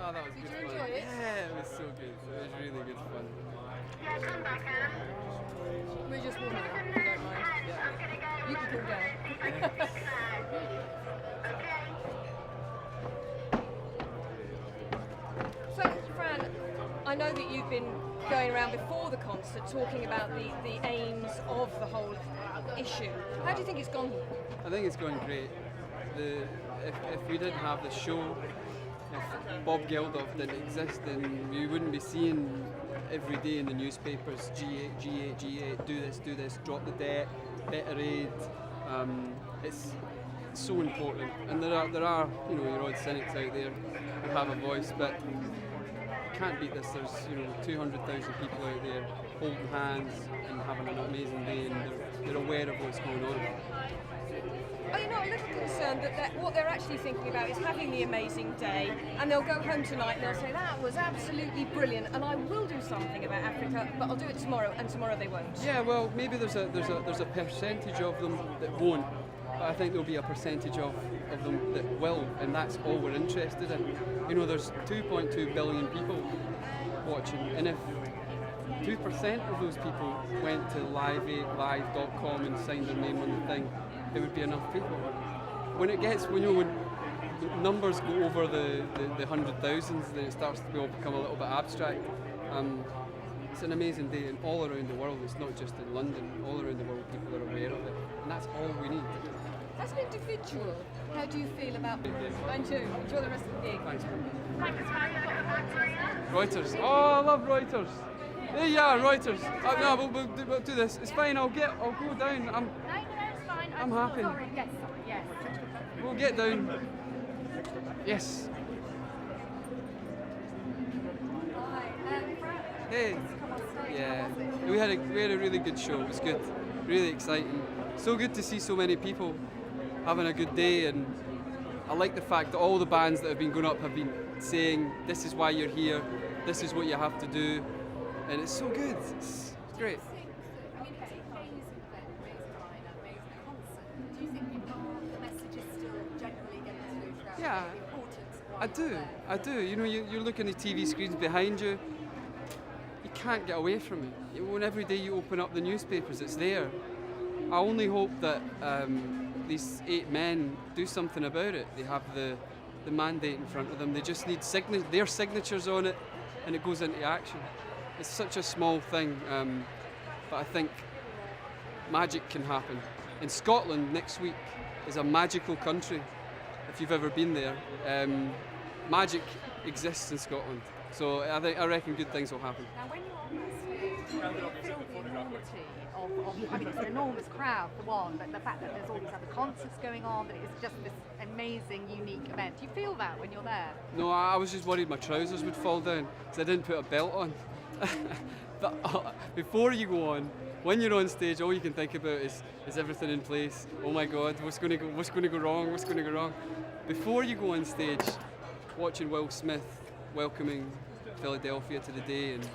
Oh, that was Did good you fun. enjoy it? Yeah, it was so good. It was really good fun. We're just warming up, if you don't mind. Yeah. You can cool down. So, Fran, I know that you've been going around before the concert talking about the aims of the whole issue. How do you think it's gone? I think it's going great. If we didn't have the show, if Bob Geldof didn't exist, then we wouldn't be seeing every day in the newspapers G8, G8, G8, do this, drop the debt, better aid. It's so important, and there are your odd cynics out there who have a voice, but you can't beat this. There's 200,000 people out there holding hands and having an amazing day, and they're aware of what's going on. Are you not a little concerned that what they're actually thinking about is having the amazing day, and they'll go home tonight and they'll say that was absolutely brilliant, and I will do something about Africa, but I'll do it tomorrow, and tomorrow they won't? Yeah, well, maybe there's a percentage of them that won't, but I think there'll be a percentage of them that will, and that's all we're interested in. There's 2.2 billion people watching, and if 2% of those people went to live.com and signed their name on the thing, it would be enough people. When numbers go over the hundred thousands, then it starts to become a little bit abstract. It's an amazing day, and all around the world. It's not just in London. All around the world, people are aware of it, and that's all we need. As an individual, how do you feel about it? And you enjoy the rest of the gig. Thanks. Reuters. Oh, I love Reuters. There you are, Reuters. No, we'll do this. It's fine. I'll go down. No, it's fine. I'm happy. Sorry. Yes. We'll get down. Yes. Hey. Yeah. We had a really good show. It was good. Really exciting. So good to see so many people having a good day, and I like the fact that all the bands that have been going up have been saying this is why you're here, this is what you have to do, and it's so good. It's great. Yeah, I do. You're looking at TV screens behind you. You can't get away from it. When every day you open up the newspapers, it's there. I only hope that these 8 men do something about it. They have the mandate in front of them. They just need their signatures on it, and it goes into action. It's such a small thing, but I think magic can happen. In Scotland next week is a magical country. If you've ever been there, magic exists in Scotland. So I reckon good things will happen. Now, when you're on that stage, you feel the enormity of it's an enormous crowd for one, but the fact that there's all these other concerts going on, that it's just this amazing, unique event. Do you feel that when you're there? No, I was just worried my trousers would fall down because I didn't put a belt on. But before you go on, when you're on stage, all you can think about is everything in place? Oh my God, what's going to go wrong? What's going to go wrong? Before you go on stage, watching Will Smith welcoming Philadelphia to the day, and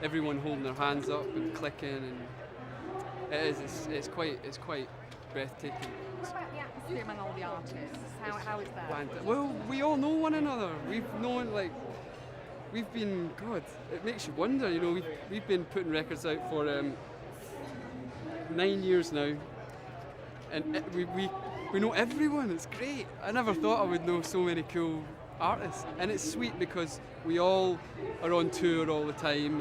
everyone holding their hands up and clicking, and it's quite breathtaking. What about the atmosphere among all the artists? How is that? Well, we all know one another. We've been, God, it makes you wonder, we've been putting records out for 9 years now, and we know everyone. It's great. I never thought I would know so many cool artists, and it's sweet because we all are on tour all the time,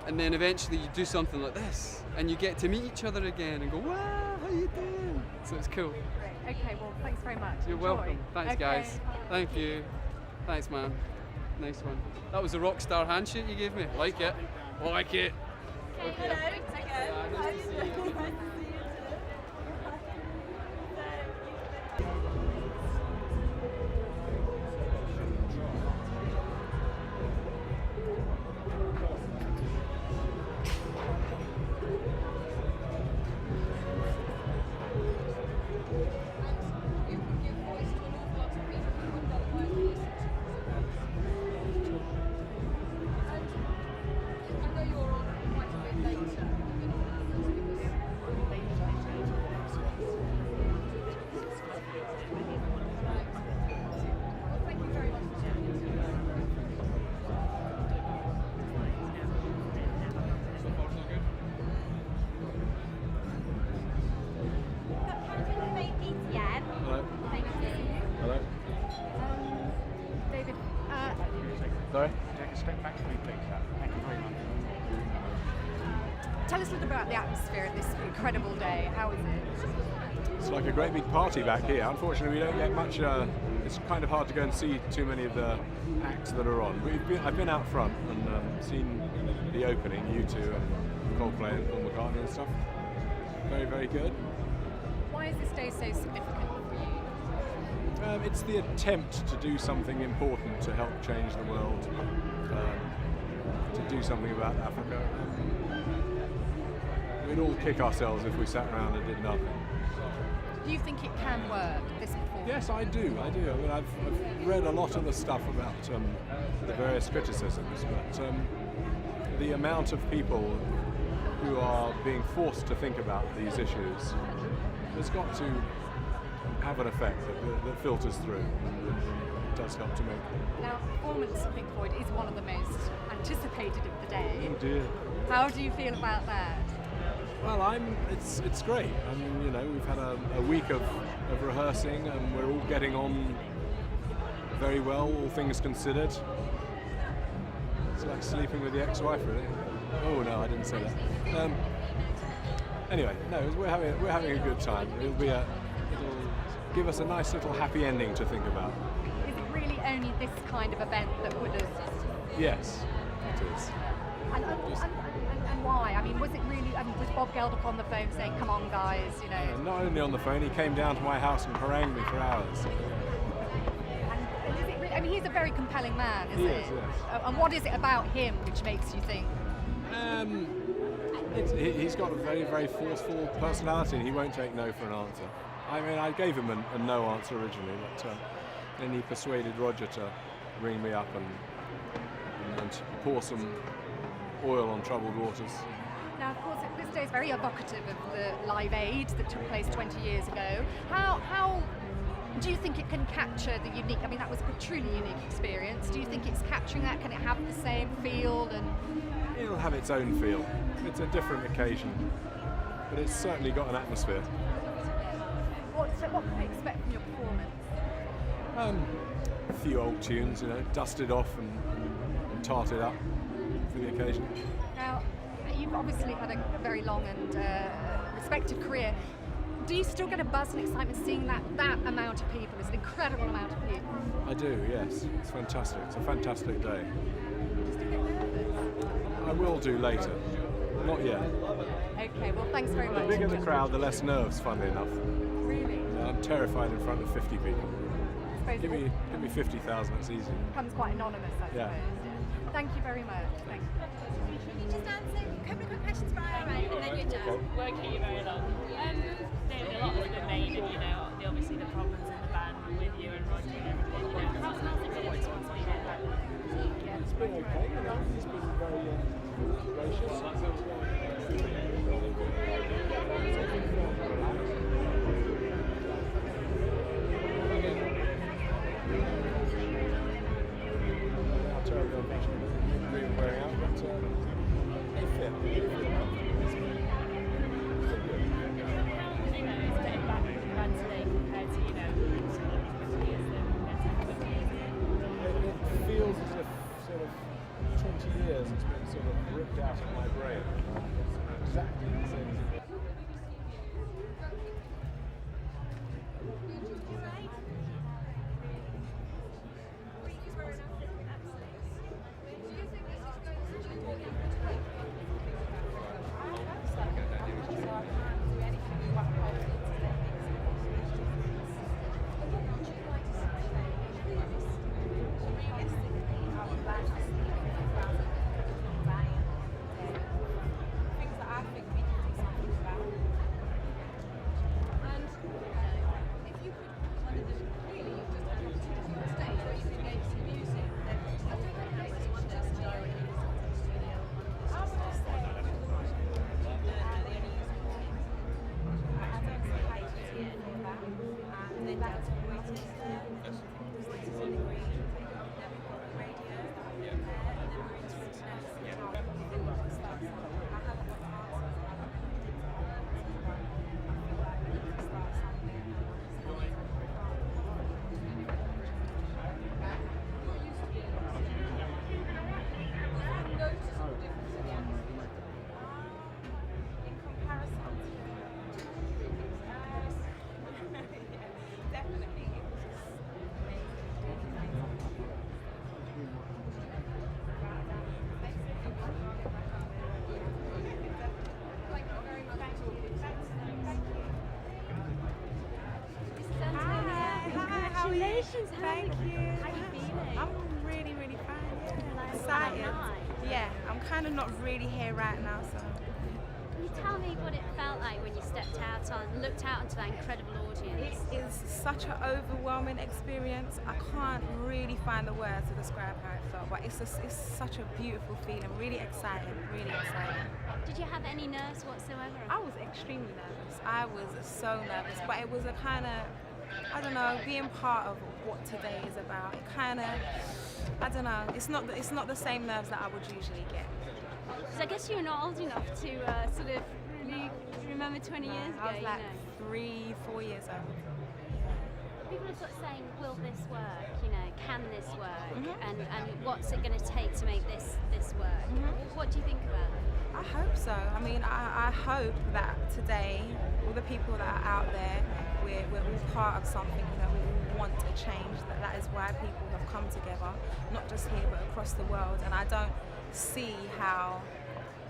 and then eventually you do something like this, and you get to meet each other again and go, wow, how you doing? So it's cool. Great. Okay, well, thanks very much. You're Enjoy. welcome. Thanks, guys. Thank you. Thanks, man. Nice one. That was a rock star handshake you gave me. Like it. Like it. Okay, hello. Again. Nice to see you. I know you're on quite a bit later. Sorry? Take a step back, please. Thank you very much. Tell us a little about the atmosphere of this incredible day. How is it? It's like a great big party back here. Unfortunately, we don't get much. It's kind of hard to go and see too many of the acts that are on. I've been out front and seen the opening, U2 and Coldplay and Paul McCartney and stuff. Very, very good. Why is this day so significant for you? It's the attempt to do something important to help change the world, to do something about Africa. We'd all kick ourselves if we sat around and did nothing. Do you think it can work, this performance? Yes, I do. I mean, I've read a lot of the stuff about the various criticisms, but the amount of people who are being forced to think about these issues has got to have an effect that filters through and does help to make them. Now, performance of Pink Floyd is one of the most anticipated of the day. Oh dear. How do you feel about that? Well, it's great. I mean, you know, we've had a week of rehearsing and we're all getting on very well, all things considered. It's like sleeping with the ex-wife, really. Oh no, I didn't say that. Anyway, no, we're having a good time. It'll give us a nice little happy ending to think about. Is it really only this kind of event that would have... Yes, it is. And why? I mean, was it really... I mean, was Bob Geldof on the phone saying, come on guys, you know... Not only on the phone, he came down to my house and harangued me for hours. And is it really, I mean, he's a very compelling man, isn't he? He is, yes. And what is it about him which makes you think... He's got a very, very forceful personality and he won't take no for an answer. I mean, I gave him a no answer originally, but then he persuaded Roger to ring me up and pour some oil on troubled waters. Now, of course, this day is very evocative of the Live Aid that took place 20 years ago. How do you think it can capture the unique... I mean, that was a truly unique experience. Do you think it's capturing that? Can it have the same feel? It'll have its own feel. It's a different occasion, but it's certainly got an atmosphere. What can we expect from your performance? A few old tunes, you know, dusted off and tarted up for the occasion. Now, you've obviously had a very long and respected career. Do you still get a buzz and excitement seeing that amount of people? It's an incredible amount of people. I do, yes. It's fantastic. It's a fantastic day. Do you still get nervous? I will do later. Not yet. Okay, well, thanks very much. The bigger the crowd, the less nerves, funnily enough. Really? I'm terrified in front of 50 people. I suppose Give me 50,000, it's easy. it becomes quite anonymous, I suppose. Yeah. Thank you very much. Thank you. Just answer a couple of quick questions, Brian, and then you're done. Won't keep you very long. David, a lot has been made, and obviously the problems in the band with you and Roger and everything. How's it been at this one so you get back? It's been okay, he's been very gracious. How terribly unfortunate dream wearing out, but they fit. It's getting back with the band today compared to, It feels as if sort of 20 years it's been sort of ripped out of my brain. It's exactly the same as it was. Congratulations. Thank you. How are you feeling? I'm really, really fine. Like, Excited. nice. Yeah, I'm kind of not really here right now, so. Can you tell me what it felt like when you looked out into that incredible audience? It is such an overwhelming experience. I can't really find the words to describe how it felt, but it's such a beautiful feeling. Really exciting, really exciting. Did you have any nerves whatsoever? I was extremely nervous. I was so nervous, but it was a kind of, I don't know, being part of what today is about. It kind of, I don't know, it's not the same nerves that I would usually get. Because I guess you're not old enough to sort of really remember 20 years ago. I was like you know. 3-4 years old. People are sort of saying, will this work? You know, can this work? And what's it going to take to make this work? What do you think about it? I hope so. I mean, I hope that today, all the people that are out there, we're all part of something. You know, we all want a change. That is why people have come together, not just here but across the world. And I don't see how,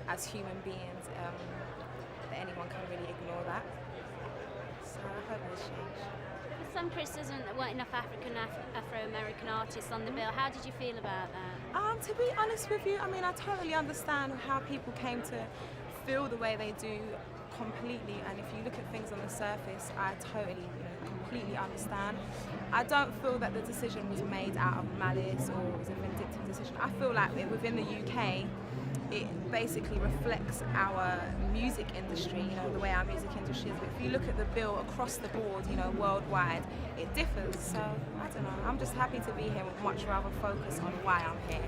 as human beings, that anyone can really ignore that. So I hope there's change. There's some criticism that there weren't enough Afro-American artists on the bill. How did you feel about that? To be honest with you, I mean, I totally understand how people came to feel the way they do completely. And if you look at things on the surface, I totally, completely understand. I don't feel that the decision was made out of malice or was a vindictive decision. I feel like within the UK, it basically reflects our music industry, the way our music industry is. But if you look at the bill across the board, worldwide, it differs. So, I don't know. I'm just happy to be here, would much rather focus on why I'm here.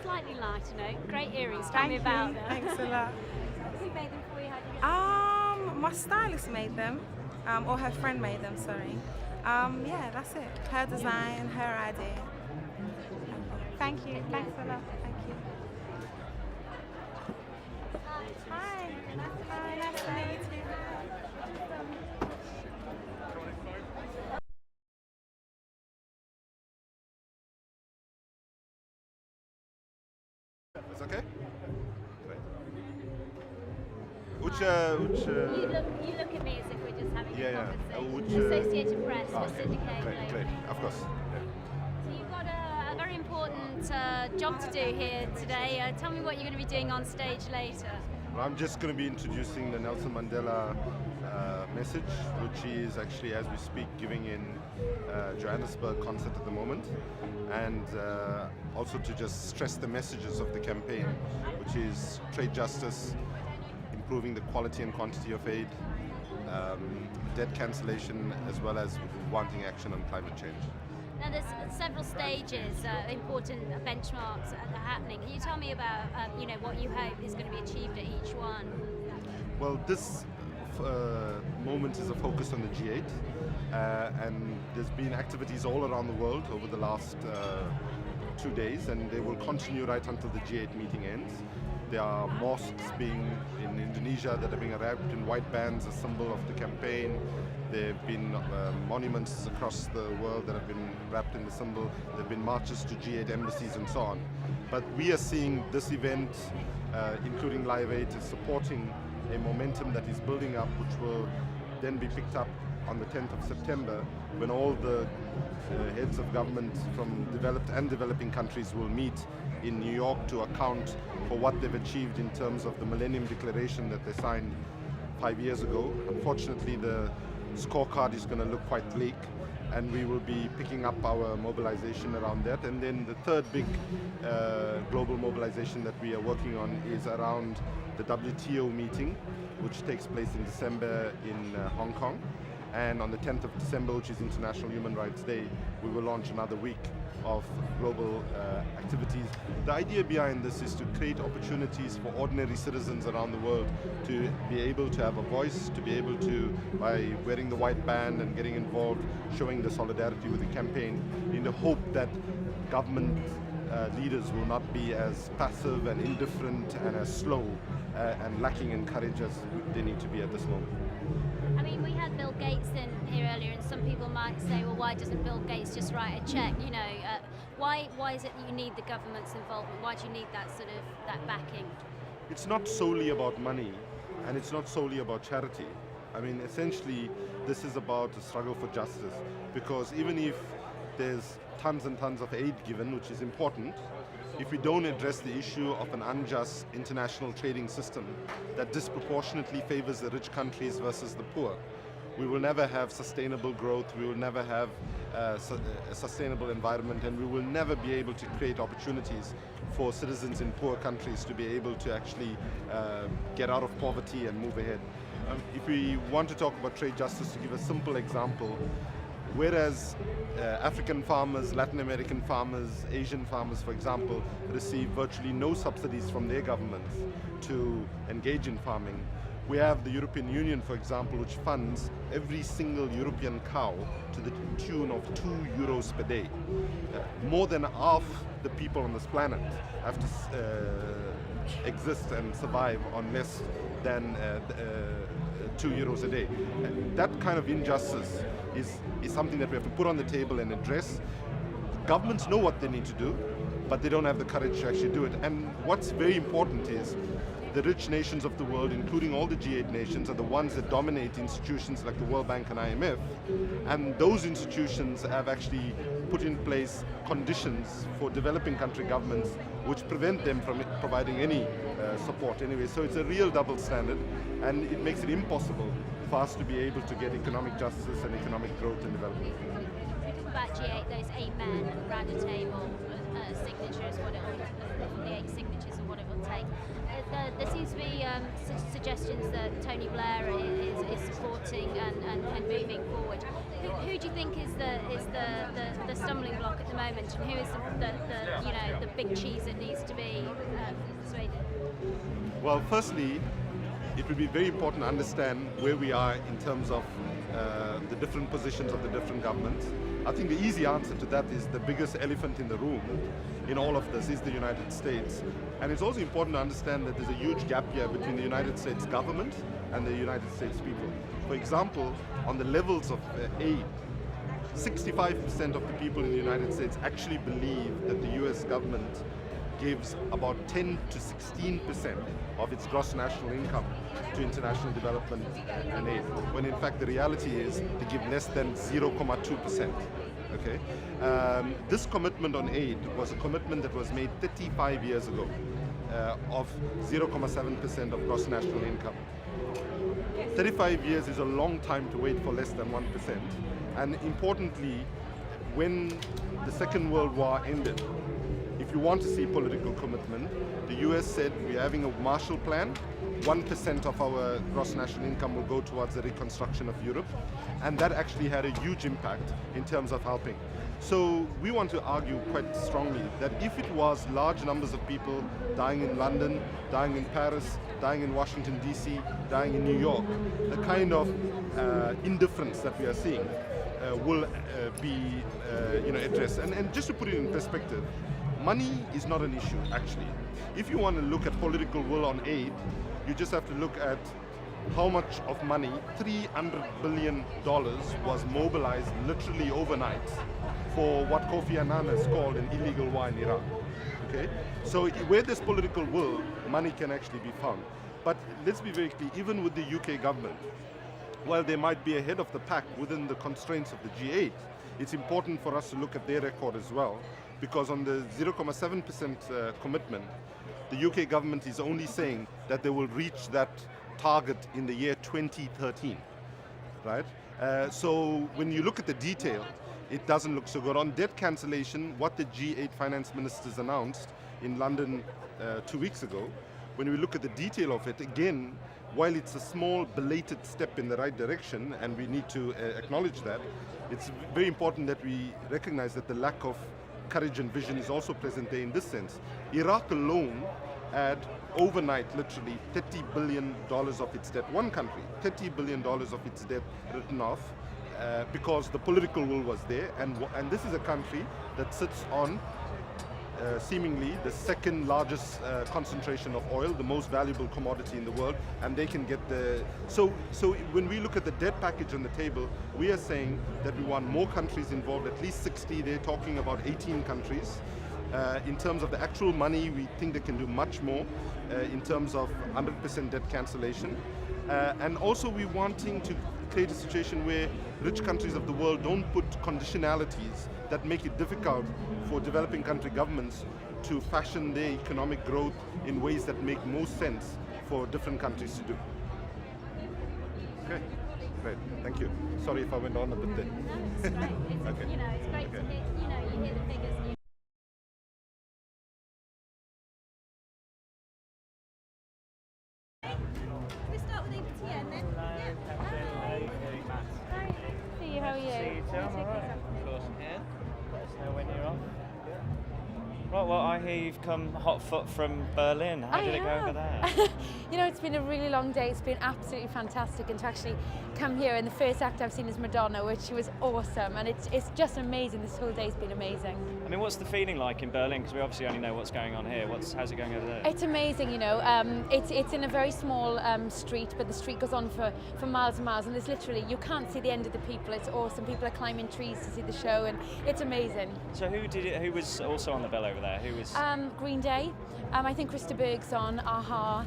Slightly lighter note. Great earrings. Tell me about them. Thanks a lot. Who made them for you? How did you get them? My stylist made them, or her friend made them, sorry. Yeah, that's it. Her design, her idea. Thank you. Thanks a lot. Thank you. Hi. Hi, nice to meet you. It's okay? Which, You look at me as if we're just having a conversation. Associated Press for syndicated great, label. of course. So you've got a very important job to do here today. Tell me what you're going to be doing on stage later. Well, I'm just going to be introducing the Nelson Mandela message, which is actually, as we speak, giving in Johannesburg concert at the moment, and also to just stress the messages of the campaign, which is trade justice, improving the quality and quantity of aid, debt cancellation, as well as wanting action on climate change. Now there's several stages, important benchmarks that are happening. Can you tell me about what you hope is going to be achieved at each one? Well, this moment is a focus on the G8, and there's been activities all around the world over the last 2 days, and they will continue right until the G8 meeting ends. There are mosques in Indonesia that are being wrapped in white bands, a symbol of the campaign. There have been monuments across the world that have been wrapped in the symbol. There have been marches to G8 embassies and so on. But we are seeing this event, including Live Aid, is supporting a momentum that is building up, which will then be picked up on the 10th of September, when all the heads of government from developed and developing countries will meet in New York to account for what they've achieved in terms of the Millennium Declaration that they signed 5 years ago. Unfortunately, the scorecard is going to look quite bleak, and we will be picking up our mobilization around that. And then the third big global mobilization that we are working on is around the WTO meeting, which takes place in December in Hong Kong. And on the 10th of December, which is International Human Rights Day, we will launch another week of global activities. The idea behind this is to create opportunities for ordinary citizens around the world to be able to have a voice, to be able to, by wearing the white band and getting involved, showing the solidarity with the campaign, in the hope that government leaders will not be as passive and indifferent and as slow and lacking in courage as they need to be at this moment. I mean, we had Bill Gates in here earlier, and some people might say, well, why doesn't Bill Gates just write a check? Why is it that you need the government's involvement? Why do you need that that backing? It's not solely about money, and it's not solely about charity. I mean, essentially, this is about a struggle for justice, because even if there's tons and tons of aid given, which is important, if we don't address the issue of an unjust international trading system that disproportionately favors the rich countries versus the poor, we will never have sustainable growth, we will never have a sustainable environment, and we will never be able to create opportunities for citizens in poor countries to be able to actually get out of poverty and move ahead. If we want to talk about trade justice, to give a simple example, whereas African farmers, Latin American farmers, Asian farmers, for example, receive virtually no subsidies from their governments to engage in farming, we have the European Union, for example, which funds every single European cow to the tune of €2 per day. More than half the people on this planet have to exist and survive on less than €2 a day. That kind of injustice is something that we have to put on the table and address. Governments know what they need to do, but they don't have the courage to actually do it. And what's very important is the rich nations of the world, including all the G8 nations, are the ones that dominate institutions like the World Bank and IMF. And those institutions have actually put in place conditions for developing country governments which prevent them from providing any support anyway. So it's a real double standard, and it makes it impossible for us to be able to get economic justice and economic growth and development. We talk about G8, those 8 men around a table, signatures, what it will, the 8 signatures of what it will take. There seems to be suggestions that Tony Blair is supporting and moving forward. Who do you think is the stumbling block at the moment, and who is the big cheese that needs to be persuaded? Well, firstly, it would be very important to understand where we are in terms of the different positions of the different governments. I think the easy answer to that is the biggest elephant in the room in all of this is the United States. And it's also important to understand that there's a huge gap here between the United States government and the United States people. For example, on the levels of aid, 65% of the people in the United States actually believe that the US government gives about 10 to 16% of its gross national income to international development and aid, when in fact the reality is they give less than 0.2%. Okay? This commitment on aid was a commitment that was made 35 years ago of 0.7% of gross national income. 35 years is a long time to wait for less than 1%. And importantly, when the Second World War ended, if you want to see political commitment, the US said we're having a Marshall Plan, 1% of our gross national income will go towards the reconstruction of Europe, and that actually had a huge impact in terms of helping. So we want to argue quite strongly that if it was large numbers of people dying in London, dying in Paris, dying in Washington DC, dying in New York, the kind of indifference that we are seeing will be addressed. And just to put it in perspective, money is not an issue, actually. If you want to look at political will on aid, you just have to look at how much of money, $300 billion, was mobilized literally overnight for what Kofi Annan has called an illegal war in Iraq. Okay? So where there's political will, money can actually be found. But let's be very clear, even with the UK government, while they might be ahead of the pack within the constraints of the G8, it's important for us to look at their record as well, because on the 0.7% commitment, the UK government is only saying that they will reach that target in the year 2013, right? So when you look at the detail, it doesn't look so good. On debt cancellation, what the G8 finance ministers announced in London 2 weeks ago, when we look at the detail of it, again, while it's a small belated step in the right direction, and we need to acknowledge that, it's very important that we recognize that the lack of courage and vision is also present there in this sense. Iraq alone had overnight literally $30 billion of its debt, one country, $30 billion of its debt written off because the political will was there, and this is a country that sits on seemingly the second largest concentration of oil, the most valuable commodity in the world, and they can get the... So when we look at the debt package on the table, we are saying that we want more countries involved, at least 60, they're talking about 18 countries. In terms of the actual money, we think they can do much more in terms of 100% debt cancellation. And also we're wanting to create a situation where rich countries of the world don't put conditionalities that make it difficult for developing country governments to fashion their economic growth in ways that make most sense for different countries to do. Okay, great, thank you. Sorry if I went on a bit there. No, it's great. It's, Okay. you know, it's great to hear, you hear the figures and you We start with APTN then. Yeah. Hi. See you, how are you? See you too, I'm alright. Of course, yeah. Let us know when you're off. Right, well, I hear you've come hot foot from Berlin. How did it go over there? You know, it's been a really long day. It's been absolutely fantastic, and to actually come here, and the first act I've seen is Madonna, which was awesome, and it's just amazing. This whole day's been amazing. I mean, what's the feeling like in Berlin? Because we obviously only know what's going on here. How's it going over there? It's amazing, you know. It's in a very small street, but the street goes on for miles and miles, and there's literally, you can't see the end of the people. It's awesome. People are climbing trees to see the show, and it's amazing. So who was also on the bill over there? Who was? Green Day. I think Krista Berg's on, Aha.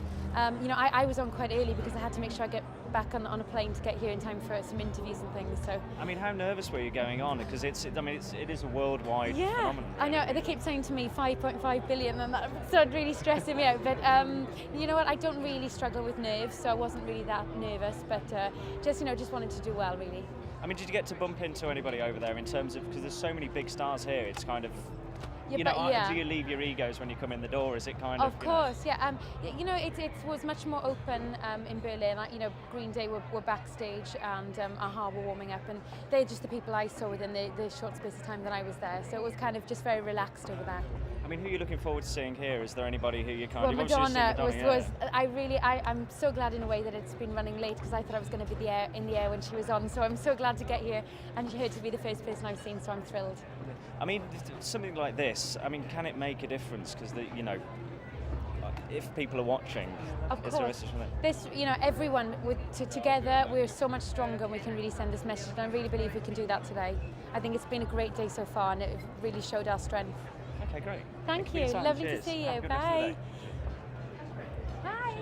You know, I was on quite early because I had to make sure I get back on a plane to get here in time for some interviews and things. So. I mean, how nervous were you going on? Because it is a worldwide phenomenon. I know. They keep saying to me 5.5 billion, and that started really stressing me out. But you know what? I don't really struggle with nerves, so I wasn't really that nervous. But just wanted to do well, really. I mean, did you get to bump into anybody over there in terms of, because there's so many big stars here? It's kind of. Yeah, you know, do you leave your egos when you come in the door? Is it kind of? Of course, yeah. You know, it was much more open in Berlin. You know, Green Day were backstage, and Aha were warming up, and they're just the people I saw within the short space of time that I was there. So it was kind of just very relaxed over there. I mean, who are you looking forward to seeing here? Is there anybody who you kind of? Madonna was. I'm so glad in a way that it's been running late, because I thought I was going to be in the air when she was on. So I'm so glad to get here and her to be the first person I've seen. So I'm thrilled. I mean, something like this. I mean, can it make a difference? Because you know, if people are watching, of course, this, you know, everyone together, we're so much stronger, and we can really send this message. And I really believe we can do that today. I think it's been a great day so far, and it really showed our strength. Okay, great. Thank you. Lovely to see you. Bye. Bye.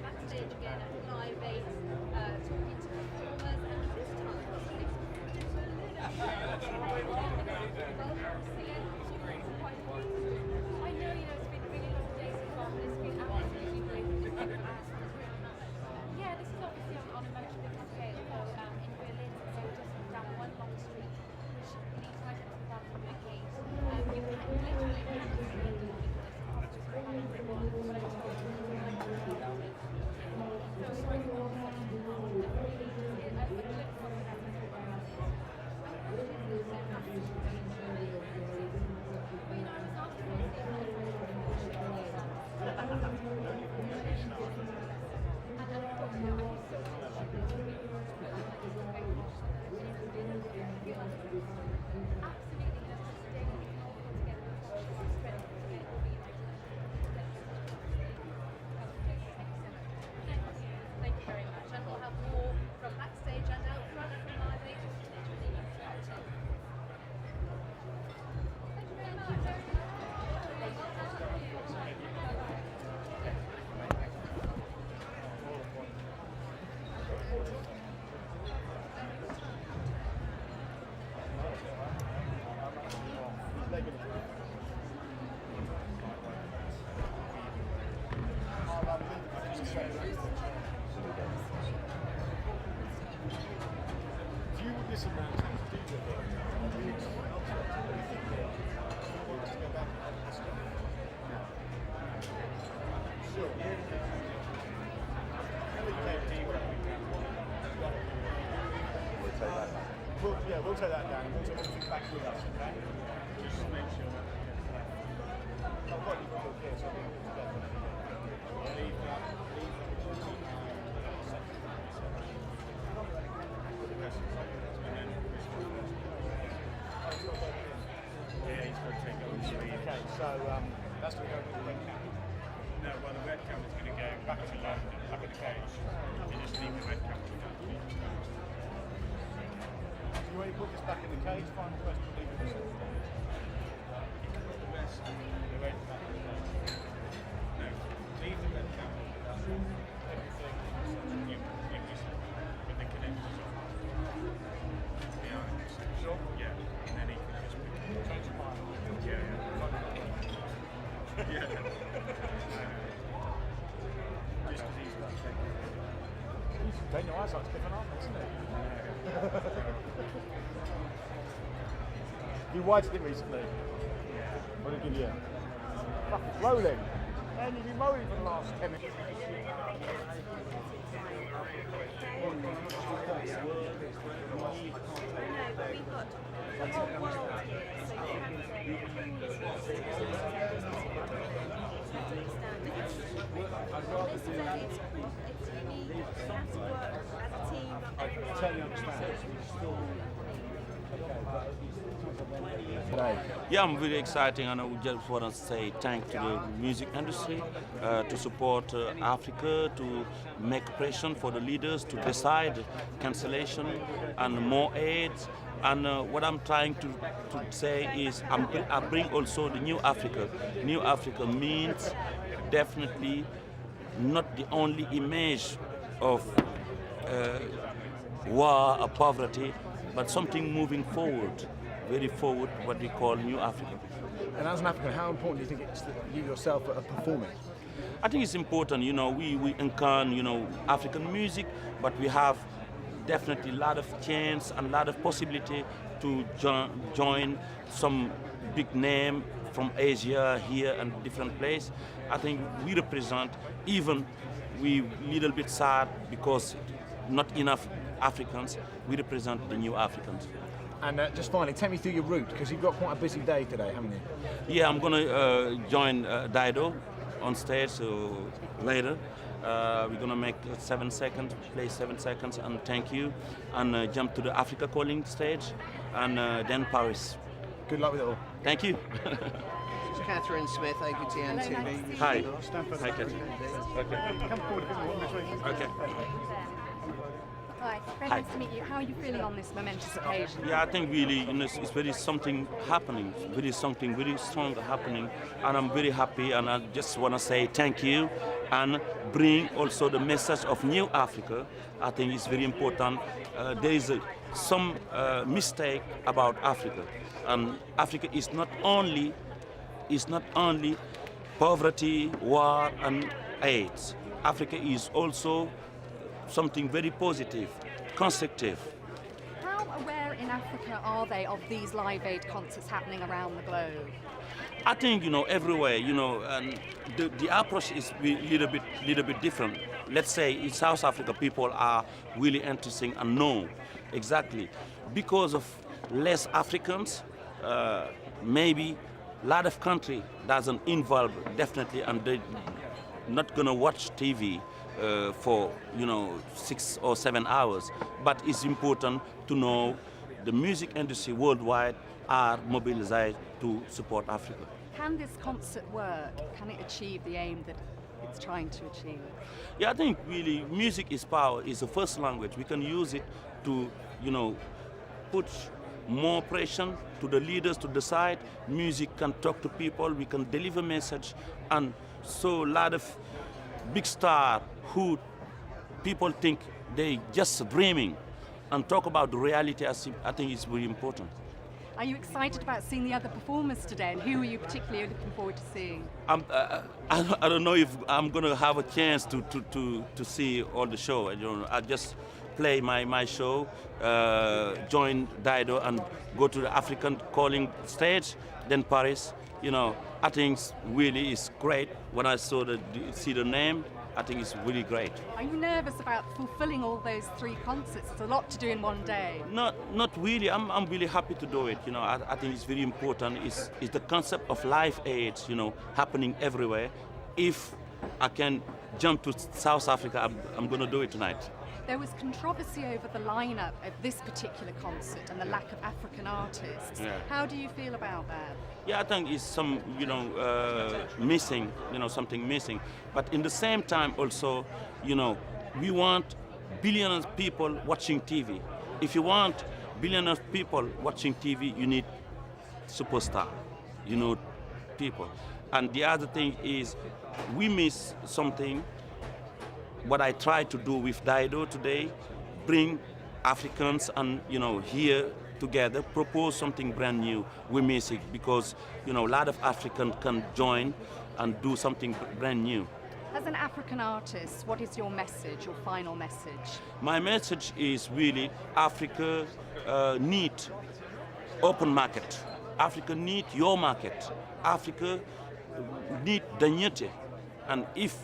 Backstage again at Live 8, talking to performers, and this I know, you know, it's been a really long day so far, but it's been absolutely brilliant. Yeah, this is obviously on a much bigger scale, though, in Berlin, so just down one long street, which leads right up to the Brandenburg Gate. You literally cannot see the end of the people. So sorry for all the Thank you very much. And we'll have more from Backstage and out front and from Live 8. Thank you very much. We'll take that down. We'll take everything back with us, okay? Just to make sure that I've got you both here, so we'll put it together. Leave that. Yeah, he's going to take over. Okay, so that's going to go with the red cap. No, well, You just leave the red cap on. Do you want to put this back in the cage? Final question, leave it yourself. The red cap. No, leave the red cap. Everything you whistle with the connectors on. Behind. Sure? Yeah. And then he can just change your mind. Yeah, yeah. Yeah. Just because he's got Daniel Isaac's different, aren't they, isn't it? You watched it recently? What did you give you? Fucking rolling. And you've been rolling for the last 10 minutes. Yeah, I'm very exciting, and I would just want to say thank to the music industry to support Africa, to make pressure for the leaders to decide cancellation and more aid. And what I'm trying to say is I bring also the new Africa. New Africa means definitely not the only image of war or poverty, but something moving forward, very forward, what we call New Africa. And as an African, how important do you think it's that you yourself are performing? I think it's important, you know, we incarn, you know, African music, but we have definitely a lot of chance and a lot of possibility to join some big name from Asia here and different place. I think we represent, even we little bit sad because not enough Africans, we represent the new Africans. And just finally, take me through your route, because you've got quite a busy day today, haven't you? Yeah, I'm gonna join Dido on stage later. We're gonna make 7 seconds, play 7 seconds, and thank you, and jump to the Africa Calling stage, and then Paris. Good luck with it all. Thank you. Catherine Smith, APTN TV. Hi. Hi, Catherine. Okay. Come forward a bit more in between. Okay. Hi, very nice to meet you. How are you feeling on this momentous occasion? Yeah, I think really, you know, it's very something happening, something very strong happening, and I'm very happy, and I just want to say thank you, and bring also the message of New Africa. I think it's very important. There is some mistake about Africa, and Africa is not only poverty, war, and AIDS. Africa is also something very positive, constructive. How aware in Africa are they of these Live Aid concerts happening around the globe? I think, you know, everywhere, you know, and the approach is a little bit different. Let's say in South Africa, people are really interesting and know exactly. Because of less Africans, maybe a lot of country doesn't involve definitely, and they're not gonna watch TV for, you know, 6 or 7 hours. But it's important to know the music industry worldwide are mobilized to support Africa. Can this concert work? Can it achieve the aim that it's trying to achieve? Yeah, I think really music is power, is the first language. We can use it to, you know, put more pressure to the leaders to decide. Music can talk to people, we can deliver message, and so a lot of big star who people think they just dreaming and talk about the reality. I think it's very important. Are you excited about seeing the other performers today, and who are you particularly looking forward to seeing? I don't know if I'm going to have a chance to see all the show. I just play my show, join Dido, and go to the African Calling stage, then Paris. You know, I think really is great. When I see the name, I think it's really great. Are you nervous about fulfilling all those 3 concerts? It's a lot to do in one day. Not really. I'm really happy to do it. You know, I think it's very important. It's the concept of Live Aid, you know, happening everywhere. If I can jump to South Africa, I'm going to do it tonight. There was controversy over the lineup of this particular concert and the lack of African artists. Yeah. How do you feel about that? Yeah, I think it's some, you know, missing, you know, something missing. But in the same time also, you know, we want billions of people watching TV. If you want billions of people watching TV, you need superstar, you know, people. And the other thing is, we miss something. What I try to do with Dido today, bring Africans and, you know, here together, propose something brand new. We miss it because, you know, a lot of Africans can join and do something brand new. As an African artist, what is your message, your final message? My message is really Africa need open market. Africa need your market. Africa need dignity. And if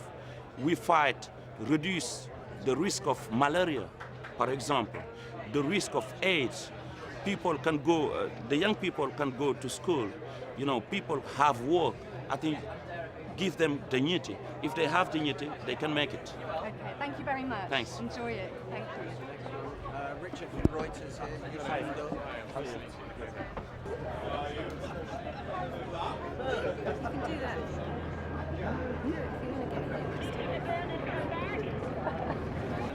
we fight, reduce the risk of malaria, for example, the risk of AIDS, people can go, the young people can go to school, you know, people have work. I think give them dignity. If they have dignity, they can make it. Okay, thank you very much. Thanks. Enjoy it. Thank you. Richard from Reuters here. You got a window? You can do that.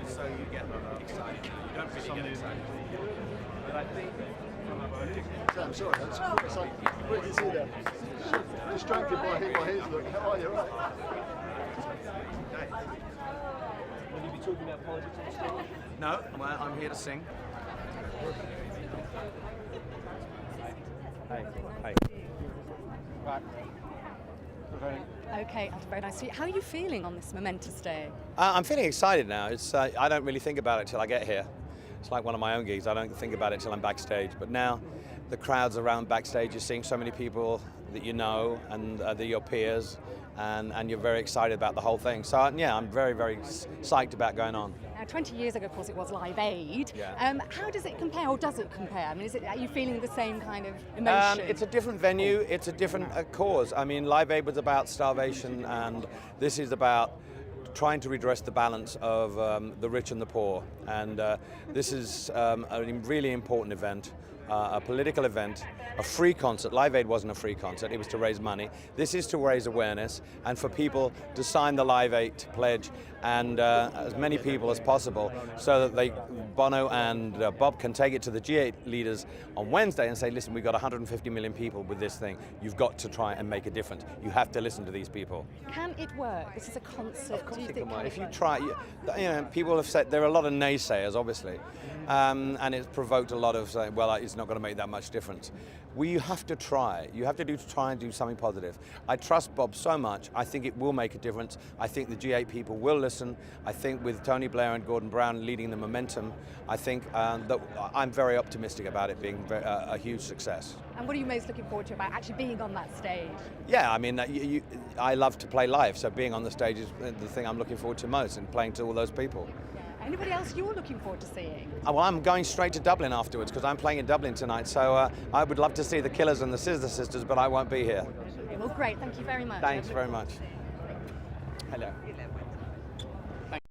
So you get excited. You don't really get excited. But I think I'm sorry, it's like, where did you see that? Distracted by his look. How are you? Right? will you be talking about politics on the stage? No, well, I'm here to sing. Hey. Right. Okay, that's very nice. How are you feeling on this momentous day? I'm feeling excited now. It's I don't really think about it till I get here. It's like one of my own gigs. I don't think about it till I'm backstage. But now, the crowds around backstage, you're seeing so many people that you know and they're your peers, and you're very excited about the whole thing. So yeah, I'm very, very psyched about going on. Now, 20 years ago, of course, it was Live Aid. Yeah. How does it compare, or does it compare? I mean, are you feeling the same kind of emotion? It's a different venue. It's a different cause. I mean, Live Aid was about starvation, and this is about trying to redress the balance of the rich and the poor. And this is a really important event, a political event, a free concert. Live Aid wasn't a free concert, it was to raise money. This is to raise awareness and for people to sign the Live Aid pledge, and as many people as possible, so that Bono and Bob can take it to the G8 leaders on Wednesday and say, listen, we've got 150 million people with this thing. You've got to try and make a difference. You have to listen to these people. Can it work? This is a concert. Of course it can work. If you try, people have said, there are a lot of naysayers, obviously, and it's provoked a lot of saying, well, it's not going to make that much difference. You have to try. You have to try and do something positive. I trust Bob so much. I think it will make a difference. I think the G8 people will listen. I think with Tony Blair and Gordon Brown leading the momentum, I think that I'm very optimistic about it being a huge success. And what are you most looking forward to about actually being on that stage? Yeah, I mean, I love to play live, so being on the stage is the thing I'm looking forward to most, and playing to all those people. Anybody else you're looking forward to seeing? Well, I'm going straight to Dublin afterwards because I'm playing in Dublin tonight, so I would love to see the Killers and the Scissor Sisters, but I won't be here. Well, great. Thank you very much. Thanks very much. Hello.